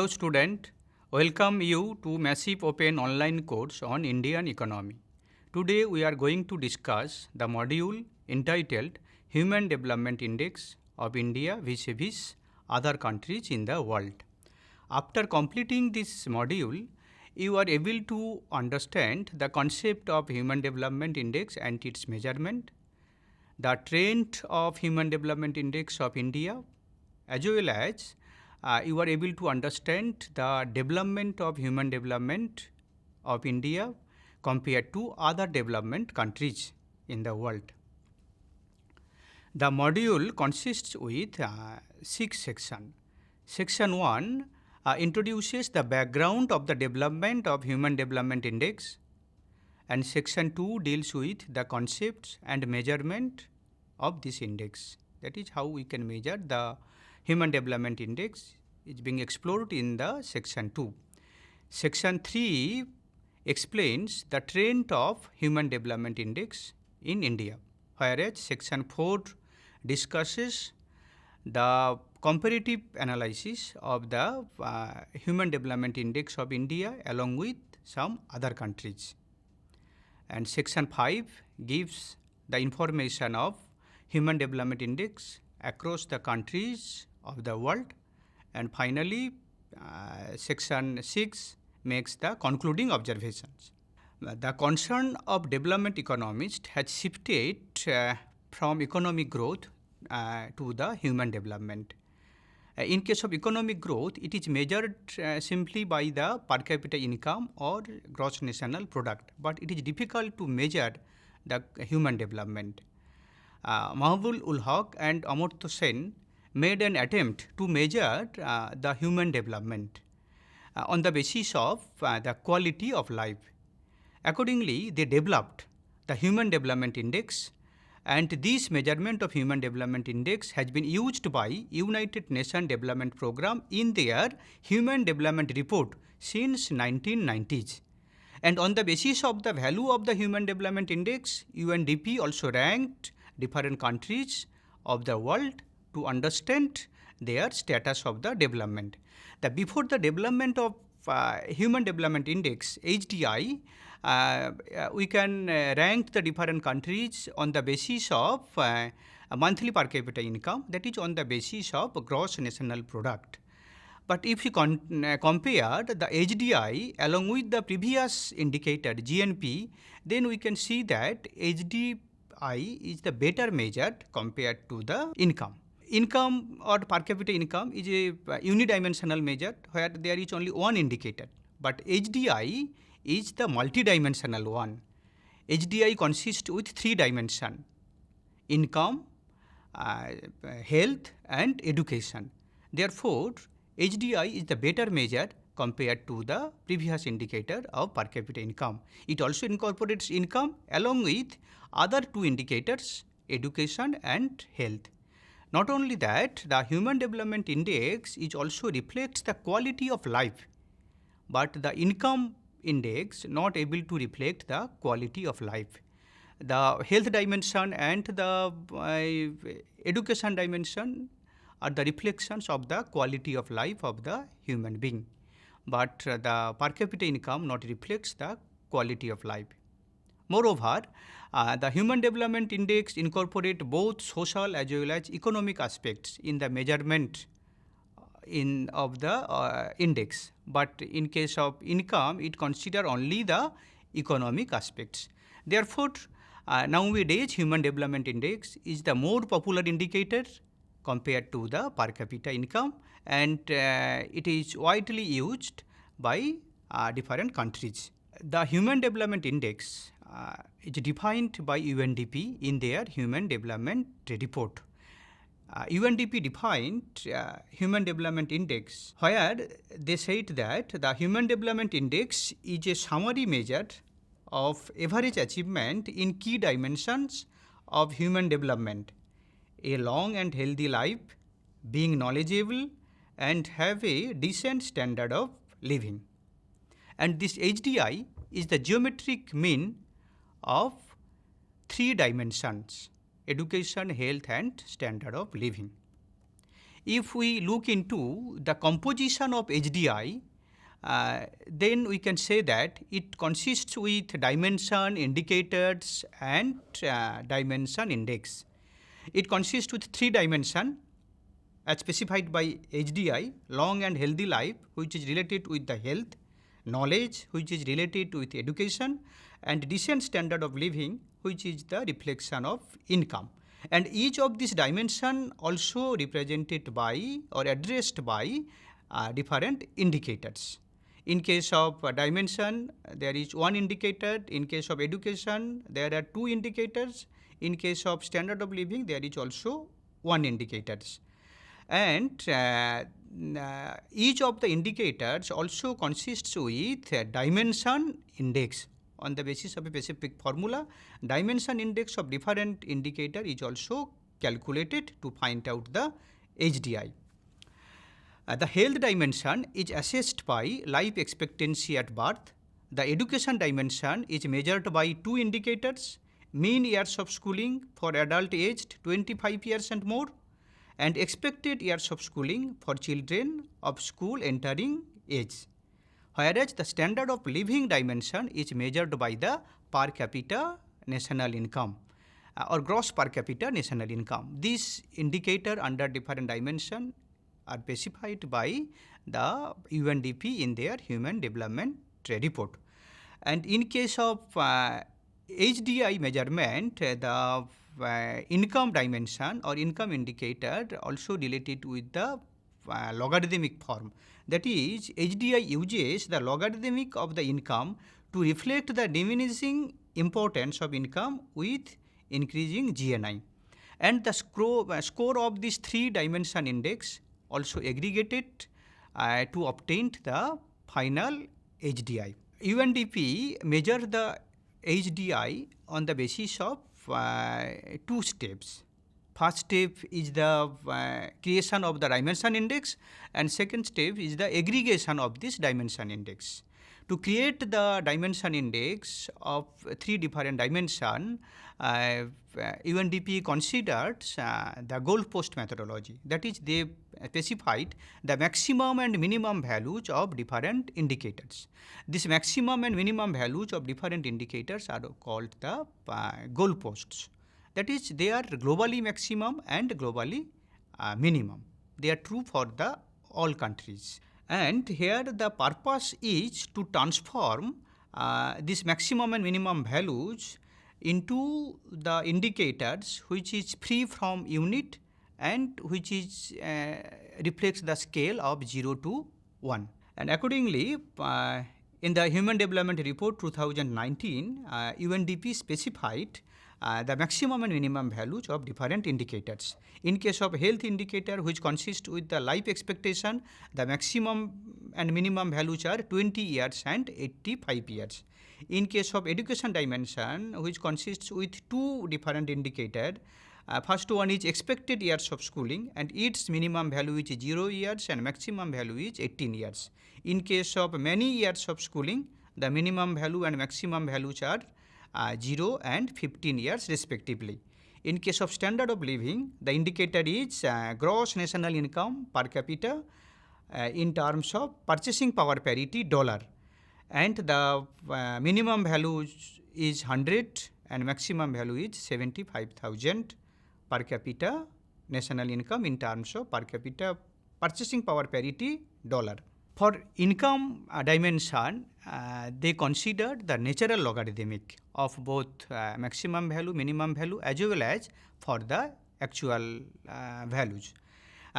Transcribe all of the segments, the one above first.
Hello student, welcome you to massive open online course on Indian economy. Today we are going to discuss the module entitled Human Development Index of India vis-à-vis other countries in the world. After completing this module, you are able to understand the concept of Human Development Index and its measurement, the trend of Human Development Index of India, as well as you are able to understand the development of human development of India compared to other development countries in the world. The module consists with 6 sections. Section 1 introduces the background of the development of Human Development Index, and Section 2 deals with the concepts and measurement of this index. That is how we can measure the Human Development Index is being explored in the Section 2. Section 3 explains the trend of Human Development Index in India, whereas Section 4 discusses the comparative analysis of the Human Development Index of India along with some other countries. And Section 5 gives the information of Human Development Index across the countries of the world. And finally, Section 6 makes the concluding observations. The concern of development economists has shifted from economic growth to the human development. In case of economic growth, it is measured simply by the per capita income or gross national product, but it is difficult to measure the human development. Mahbul ul Haq and Amartya Sen made an attempt to measure the human development on the basis of the quality of life. Accordingly, they developed the Human Development Index, and this measurement of Human Development Index has been used by United Nations Development Programme in their Human Development Report since 1990s. And on the basis of the value of the Human Development Index, UNDP also ranked different countries of the world to understand their status of the development. Before the development of Human Development Index, HDI, we can rank the different countries on the basis of monthly per capita income, that is on the basis of gross national product. But if you compare the HDI along with the previous indicator GNP, then we can see that HDI is the better measured compared to the income. Income or per capita income is a unidimensional measure where there is only one indicator, but HDI is the multidimensional one. HDI consists with 3 dimensions: income, health and education. Therefore, HDI is the better measure compared to the previous indicator of per capita income. It also incorporates income along with other 2 indicators, education and health. Not only that, the Human Development Index is also reflects the quality of life, but the income index not able to reflect the quality of life. The health dimension and the education dimension are the reflections of the quality of life of the human being, but the per capita income not reflects the quality of life. Moreover, the Human Development Index incorporates both social as well as economic aspects in the measurement of the index. But in case of income, it considers only the economic aspects. Therefore, nowadays Human Development Index is the more popular indicator compared to the per capita income, and it is widely used by different countries. The Human Development Index is defined by UNDP in their Human Development Report. UNDP defined Human Development Index where they said that the Human Development Index is a summary measure of average achievement in key dimensions of human development: a long and healthy life, being knowledgeable, and have a decent standard of living. And this HDI is the geometric mean of 3 dimensions: education, health and standard of living. If we look into the composition of HDI, then we can say that it consists with dimension, indicators, and dimension index. It consists with 3 dimensions as specified by HDI: long and healthy life, which is related with the health; knowledge, which is related with education; and decent standard of living, which is the reflection of income. And each of these dimensions also represented by or addressed by different indicators. In case of dimension, there is one indicator. In case of education, there are 2 indicators. In case of standard of living, there is also 1 indicator. And each of the indicators also consists with a dimension index. On the basis of a specific formula, dimension index of different indicator is also calculated to find out the HDI. The health dimension is assessed by life expectancy at birth. The education dimension is measured by 2 indicators: mean years of schooling for adult aged 25 years and more, and expected years of schooling for children of school entering age. Whereas the standard of living dimension is measured by the per capita national income or gross per capita national income. These indicator under different dimension are specified by the UNDP in their Human Development Report. And in case of HDI measurement, the income dimension or income indicator also related with the logarithmic form. That is, HDI uses the logarithmic of the income to reflect the diminishing importance of income with increasing GNI. And the score of this 3 dimension index also aggregated to obtain the final HDI. UNDP measure the HDI on the basis of 2 steps. First step is the creation of the dimension index, and second step is the aggregation of this dimension index. To create the dimension index of 3 different dimensions, UNDP considered the goalpost methodology. That is, they specified the maximum and minimum values of different indicators. This maximum and minimum values of different indicators are called the goalposts. That is, they are globally maximum and globally minimum. They are true for the all countries. And here the purpose is to transform this maximum and minimum values into the indicators which is free from unit and which is reflects the scale of 0 to 1. And accordingly, in the Human Development Report 2019, UNDP specified the maximum and minimum values of different indicators. In case of health indicator, which consists with the life expectation, the maximum and minimum values are 20 years and 85 years. In case of education dimension, which consists with 2 different indicators, first one is expected years of schooling, and its minimum value is 0 years and maximum value is 18 years. In case of many years of schooling, the minimum value and maximum values are 0 and 15 years respectively. In case of standard of living, the indicator is gross national income per capita in terms of purchasing power parity dollar, and the minimum value is 100 and maximum value is 75,000 per capita national income in terms of per capita purchasing power parity dollar. For income dimension, they considered the natural logarithmic of both maximum value, minimum value, as well as for the actual values.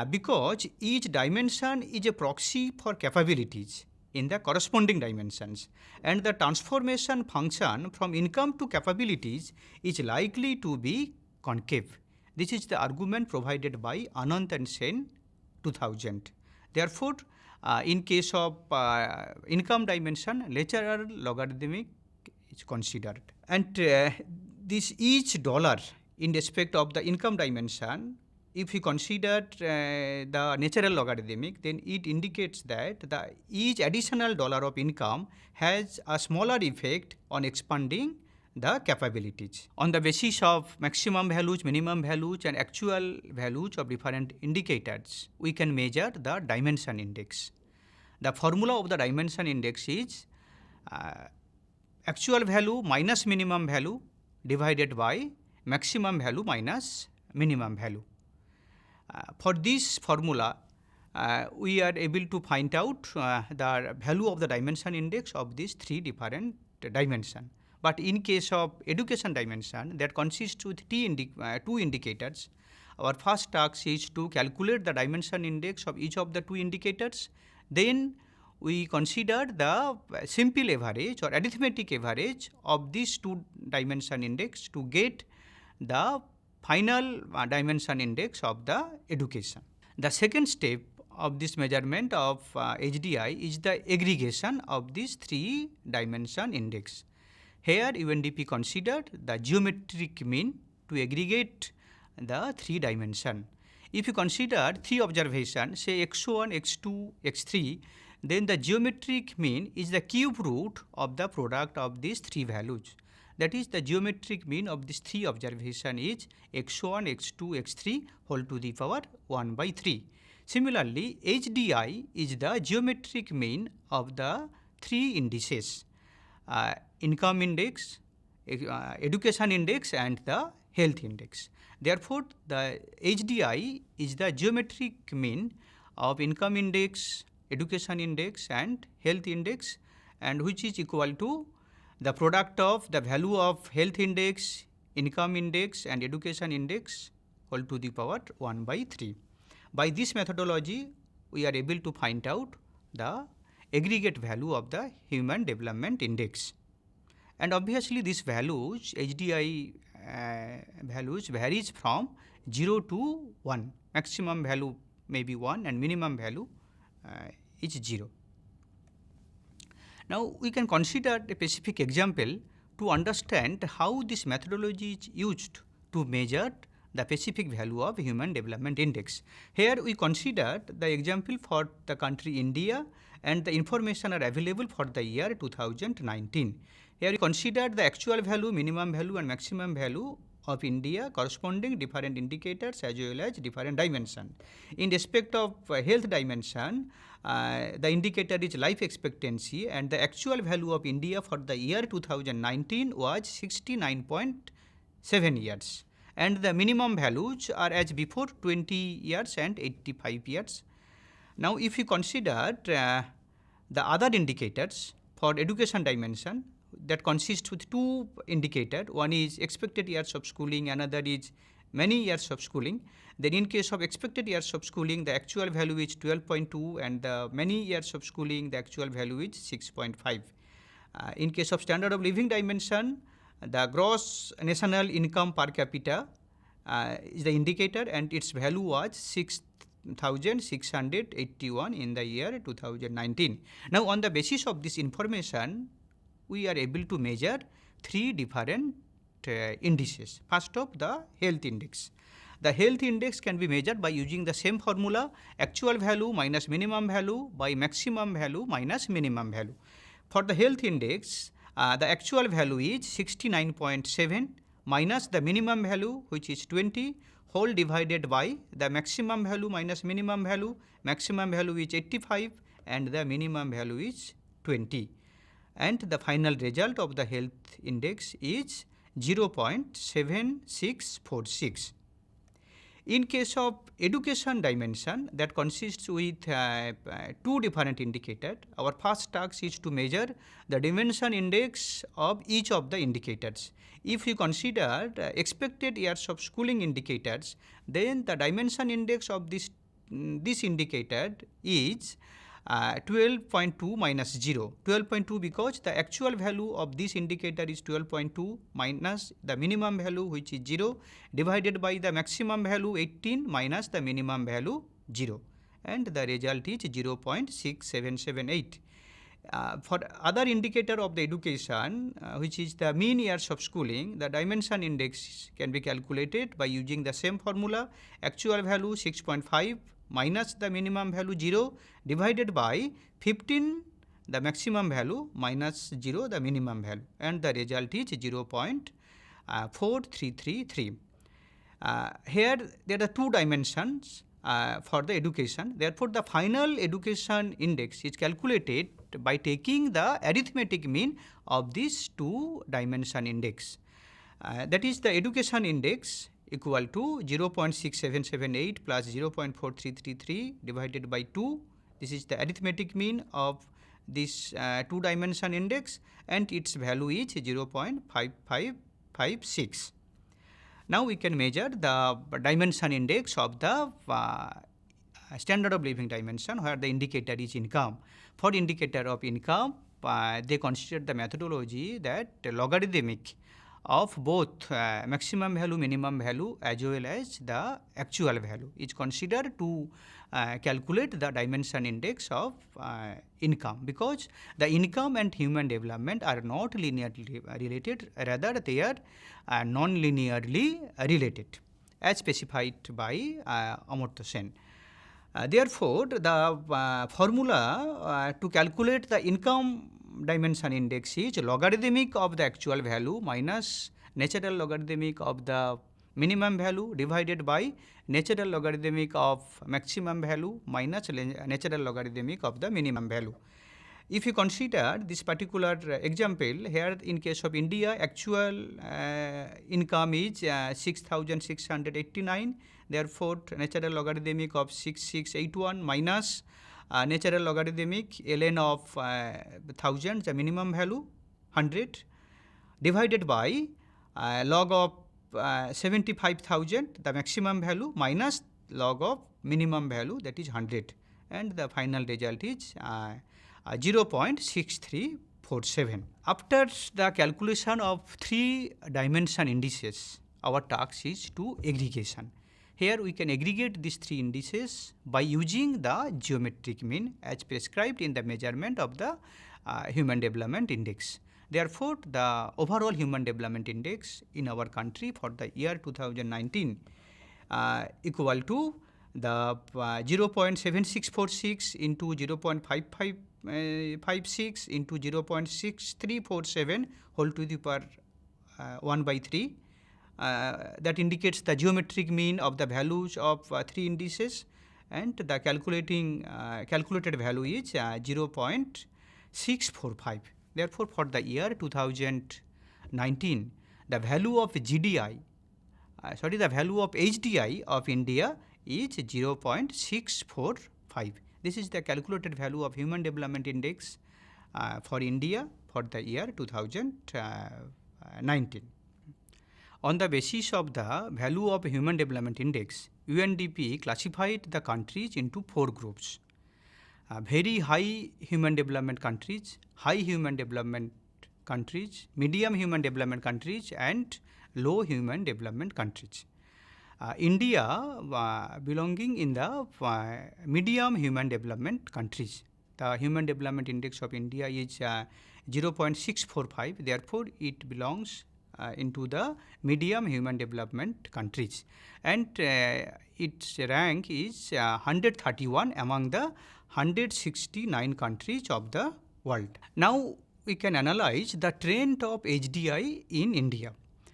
Because each dimension is a proxy for capabilities in the corresponding dimensions, and the transformation function from income to capabilities is likely to be concave. This is the argument provided by Anand and Sen 2000. Therefore, in case of income dimension, natural logarithmic is considered. And this each dollar in respect of the income dimension, if we consider the natural logarithmic, then it indicates that each additional dollar of income has a smaller effect on expanding the capabilities. On the basis of maximum values, minimum values and actual values of different indicators, we can measure the dimension index. The formula of the dimension index is actual value minus minimum value divided by maximum value minus minimum value. For this formula, we are able to find out the value of the dimension index of these three different dimensions. But in case of education dimension, that consists with two indicators. Our first task is to calculate the dimension index of each of the two indicators. Then we consider the simple average or arithmetic average of these two dimension index to get the final dimension index of the education. The second step of this measurement of HDI is the aggregation of these three dimension index. Here UNDP considered the geometric mean to aggregate the three dimension. If you consider three observations, say x1, x2, x3, then the geometric mean is the cube root of the product of these three values. That is, the geometric mean of these three observation is x1, x2, x3 whole to the power 1 by 3. Similarly, HDI is the geometric mean of the three indices, income index, education index and the health index. Therefore, the HDI is the geometric mean of income index, education index and health index, and which is equal to the product of the value of health index, income index and education index whole to the power 1 by 3. By this methodology, we are able to find out the aggregate value of the Human Development Index. And obviously, these values, HDI values varies from 0 to 1. Maximum value may be 1 and minimum value is 0. Now, we can consider a specific example to understand how this methodology is used to measure the specific value of Human Development Index. Here we considered the example for the country India, and the information are available for the year 2019. Here we considered the actual value, minimum value and maximum value of India corresponding different indicators as well as different dimension. In respect of health dimension, the indicator is life expectancy, and the actual value of India for the year 2019 was 69.7 years. And the minimum values are as before 20 years and 85 years. Now, if you consider the other indicators for education dimension, that consists with two indicators. One is expected years of schooling, another is many years of schooling. Then in case of expected years of schooling, the actual value is 12.2 and the many years of schooling, the actual value is 6.5. In case of standard of living dimension, the gross national income per capita is the indicator, and its value was 6,681 in the year 2019. Now, on the basis of this information, we are able to measure three different indices. First of the health index. The health index can be measured by using the same formula, actual value minus minimum value by maximum value minus minimum value. For the health index, the actual value is 69.7 minus the minimum value, which is 20, whole divided by the maximum value minus minimum value. Maximum value is 85 and the minimum value is 20. And the final result of the health index is 0.7646. In case of education dimension, that consists with two different indicators. Our first task is to measure the dimension index of each of the indicators. If you consider the expected years of schooling indicators, then the dimension index of this indicator is 12.2 minus 0. 12.2 because the actual value of this indicator is 12.2 minus the minimum value, which is 0, divided by the maximum value 18 minus the minimum value 0, and the result is 0.6778. For other indicator of the education, which is the mean years of schooling, the dimension index can be calculated by using the same formula, actual value 6.5 minus the minimum value 0 divided by 15 the maximum value minus 0 the minimum value, and the result is 0.4333. Here there are two dimensions for the education. Therefore, the final education index is calculated by taking the arithmetic mean of these two dimension index. That is the education index equal to 0.6778 plus 0.4333 divided by 2. This is the arithmetic mean of this two dimension index, and its value is 0.5556. Now we can measure the dimension index of the standard of living dimension, where the indicator is income. For indicator of income, they consider the methodology that logarithmic of both maximum value, minimum value as well as the actual value is considered to calculate the dimension index of income, because the income and human development are not linearly related, rather they are non-linearly related as specified by Amartya Sen. Therefore, the formula to calculate the income dimension index is logarithmic of the actual value minus natural logarithmic of the minimum value divided by natural logarithmic of maximum value minus natural logarithmic of the minimum value. If you consider this particular example, here in case of India, actual income is 6,689. Therefore, natural logarithmic of 6681 minus natural logarithmic ln of 1000, the minimum value 100, divided by log of 75,000, the maximum value, minus log of minimum value, that is 100, and the final result is 0.6347. After the calculation of three dimension indices, our task is to aggregation. Here we can aggregate these three indices by using the geometric mean as prescribed in the measurement of the human development index. Therefore, the overall human development index in our country for the year 2019 equal to the 0.7646 into 0.5556 into 0.6347 whole to the power 1 by 3. That indicates the geometric mean of the values of three indices, and the calculated value is 0.645. Therefore, for the year 2019, the value of GDI, the value of HDI of India is 0.645. This is the calculated value of Human Development Index for India for the year 2019. On the basis of the value of Human Development Index, UNDP classified the countries into four groups. Very high human development countries, high human development countries, medium human development countries, and low human development countries. India belonging in the medium human development countries. The Human Development Index of India is 0.645, therefore it belongs into the medium human development countries, and its rank is 131 among the 169 countries of the world. Now we can analyze the trend of HDI in India.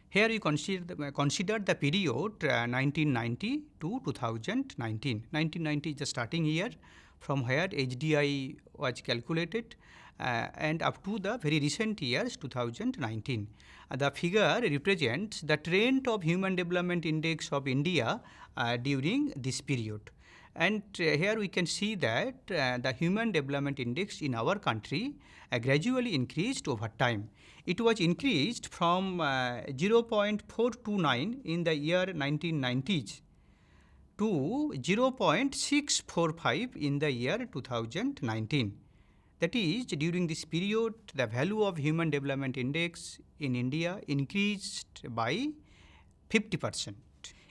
Here you consider the period 1990 to 2019. 1990 is the starting year from where HDI was calculated and up to the very recent years 2019. The figure represents the trend of Human Development Index of India during this period. And here we can see that the Human Development Index in our country gradually increased over time. It was increased from 0.429 in the year 1990s to 0.645 in the year 2019. That is, during this period, the value of Human Development Index in India increased by 50%.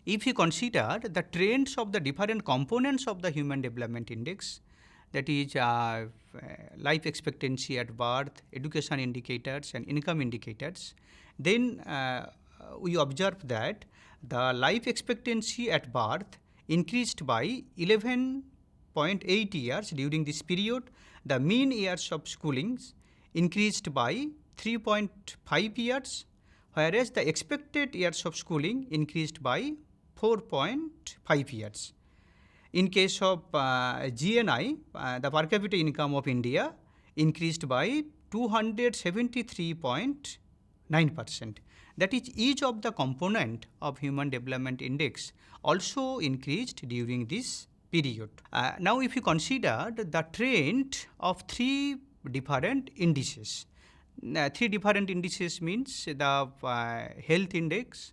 If you consider the trends of the different components of the Human Development Index, that is life expectancy at birth, education indicators and income indicators, then we observe that the life expectancy at birth increased by 11.8 years during this period, the mean years of schoolings increased by 3.5 years, whereas the expected years of schooling increased by 4.5 years. In case of GNI, the per capita income of India increased by 273.9%. That is, each of the component of Human Development Index also increased during this period. Now, if you consider the trend of three different indices, three different indices means the health index,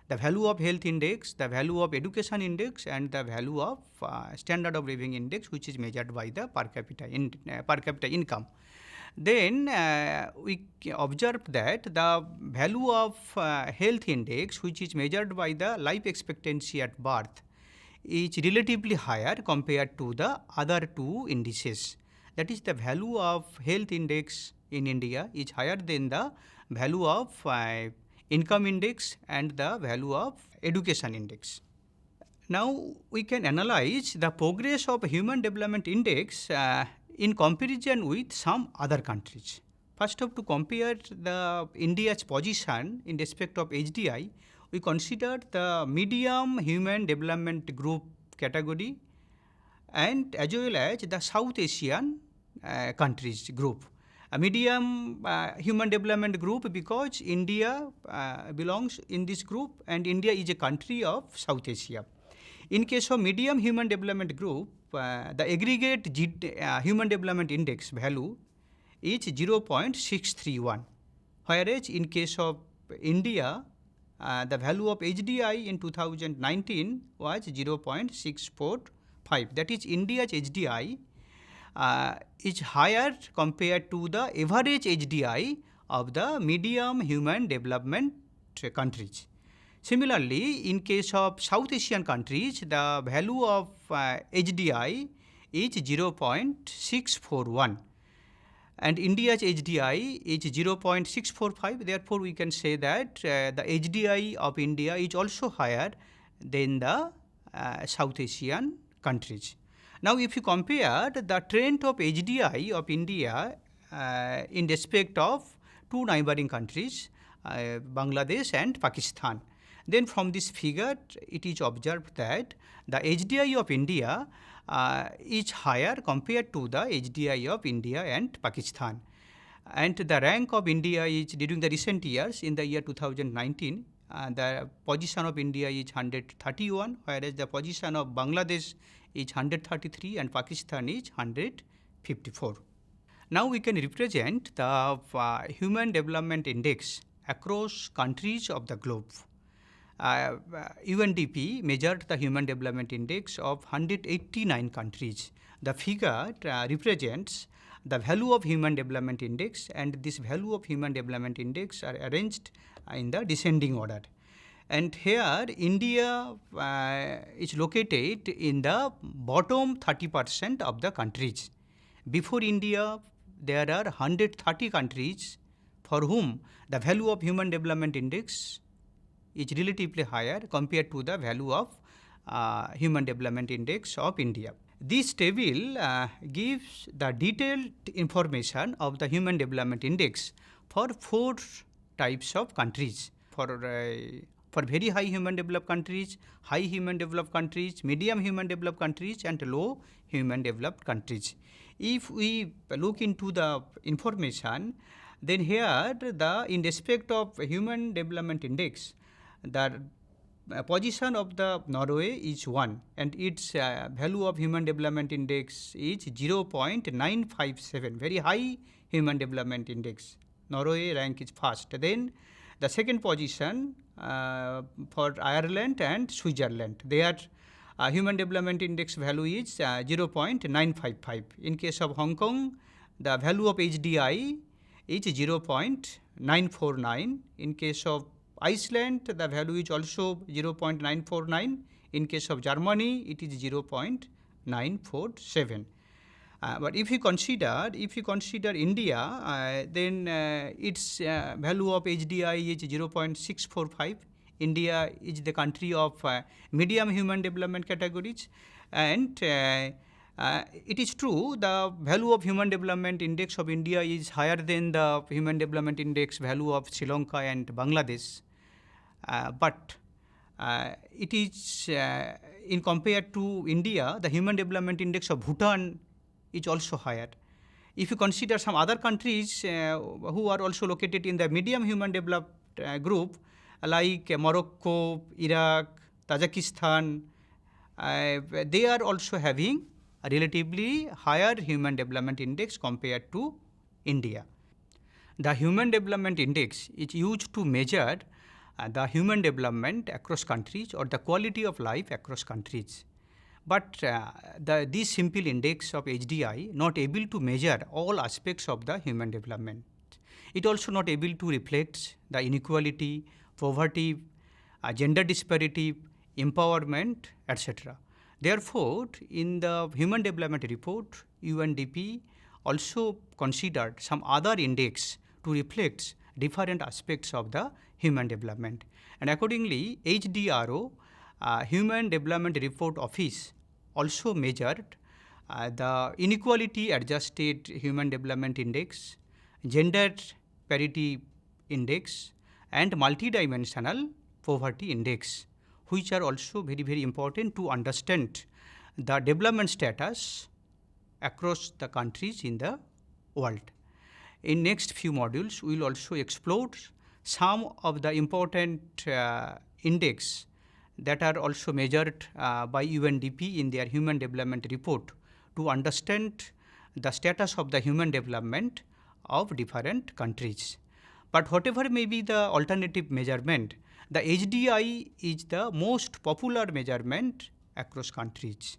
the value of health index, the value of education index, and the value of standard of living index, which is measured by the per capita income. Then we observed that the value of health index, which is measured by the life expectancy at birth, is relatively higher compared to the other two indices. That is, the value of health index in India is higher than the value of income index and the value of education index. Now we can analyze the progress of Human Development Index in comparison with some other countries. First of to compare the India's position in respect of HDI, we consider the medium human development group category and as well as the South Asian countries group. A medium human development group because India belongs in this group and India is a country of South Asia. In case of medium human development group, the aggregate human development index value is 0.631, whereas in case of India, the value of HDI in 2019 was 0.645. That is, India's HDI is higher compared to the average HDI of the medium human development countries. Similarly, in case of South Asian countries, the value of HDI is 0.641 and India's HDI is 0.645. Therefore, we can say that the HDI of India is also higher than the South Asian countries. Now, if you compare the trend of HDI of India in respect of two neighboring countries, Bangladesh and Pakistan, then from this figure it is observed that the HDI of India is higher compared to the HDI of India and Pakistan. And the rank of India is during the recent years, in the year 2019, the position of India is 131, whereas the position of Bangladesh is 133 and Pakistan is 154. Now we can represent the Human Development Index across countries of the globe. UNDP measured the Human Development Index of 189 countries. The figure represents the value of Human Development Index, and this value of Human Development Index are arranged in the descending order. And here India is located in the bottom 30% of the countries. Before India, there are 130 countries for whom the value of Human Development Index is relatively higher compared to the value of Human Development Index of India. This table gives the detailed information of the Human Development Index for four types of countries. For very high human developed countries, high human developed countries, medium human developed countries, and low human developed countries. If we look into the information, then here in respect of Human Development Index, the position of the Norway is 1 and its value of Human Development Index is 0.957, very high Human Development Index. Norway rank is first. Then the second position for Ireland and Switzerland, their Human Development Index value is 0.955. In case of Hong Kong, the value of HDI is 0.949. In case of Iceland, the value is also 0.949. In case of Germany, it is 0.947. But if you consider India, then its value of HDI is 0.645. India is the country of medium human development categories, and It is true the value of Human Development Index of India is higher than the Human Development Index value of Sri Lanka and Bangladesh, but it is in compared to India, the Human Development Index of Bhutan is also higher. If you consider some other countries who are also located in the medium human developed group, like Morocco, Iraq, Tajikistan, they are also having a relatively higher human development index compared to India. The Human Development Index is used to measure the human development across countries or the quality of life across countries. But this simple index of HDI not able to measure all aspects of the human development. It also not able to reflect the inequality, poverty, gender disparity, empowerment, etc. Therefore, in the Human Development Report, UNDP also considered some other index to reflect different aspects of the human development. And accordingly, HDRO, Human Development Report Office, also measured the inequality adjusted human development index, gender parity index, and multidimensional poverty index, which are also very, very important to understand the development status across the countries in the world. In next few modules, we will also explore some of the important index that are also measured by UNDP in their Human Development Report to understand the status of the human development of different countries. But whatever may be the alternative measurement, the HDI is the most popular measurement across countries.